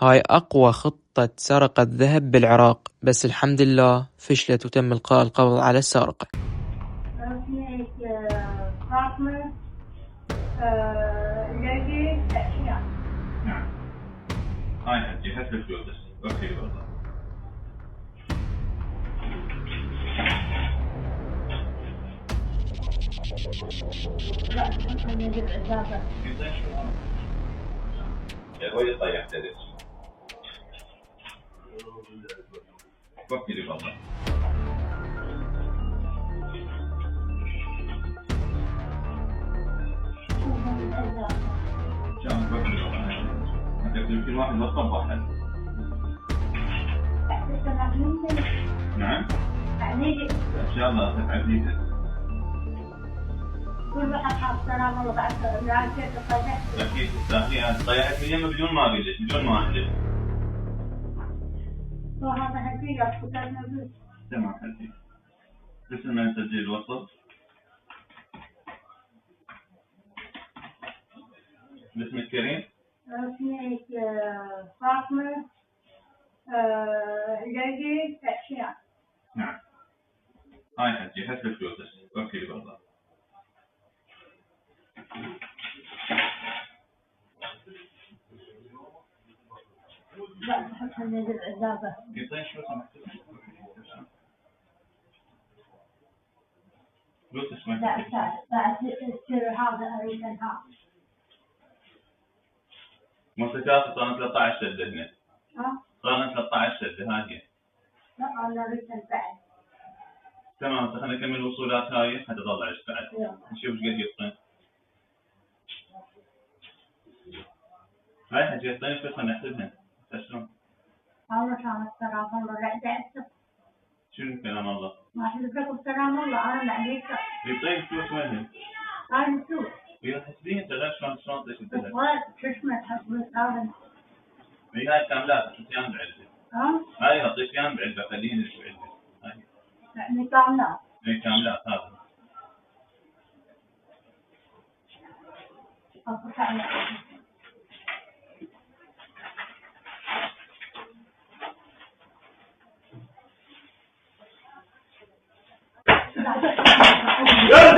هاي أقوى خطة سرقة ذهب بالعراق، بس الحمد لله فشلت وتم إلقاء القبض على السارقة. اسمي فاطمة لقي أشياء. نعم. هاي حجي حسب الفلوس اوكي والله. لا أنا أجيب عزابة. هو يطيح تدرس وكي لي والله. يمكن واحد ما صبح. نعم. ان شاء الله تفعليها. كل واحد حاط سلام الله بعد لا شيء تطيح. اكيد تستاهليها. طيحت من يمه بدون ما اقول لك بدون ما اهلك. وهذا هدية كتبنا به. تمام حبيبي. بس ما نسجل الوصف. اسمك كريم؟ اسمي فاطمة لقي أشياء. نعم. هاي حجي حسب الفلوس اوكي والله. لا تحط من يد العزابة. قطين شو سمحت؟ فلوس اسمك؟ لا تصير هذا أريد أنها. موسيقات صارت 13 شدة هنا. ها؟ صارت 13 شدة هذه. لا أنا أريد بعد. تمام خلينا نكمل الوصولات هاي حتى تطلع ايش بعد. نشوف ايش قد يبطن. هاي حجي يبطن بس نحسبها. شلون؟ والله كانت سلام الله لا تعرف. شنو كلام الله؟ ما أحلف لكم سلام الله أنا معليش. يبطن فلوس وين؟ هاي السوق. إذا حسبين أنت غير شلون تشتغل. والله تشمت حسبت هذا. هاي كاملات حطيان بعلبة. ها؟ هاي حطيتيان بعلبة خليني في علبة. هاي. يعني كاملات. هاي كاملات هذا. لا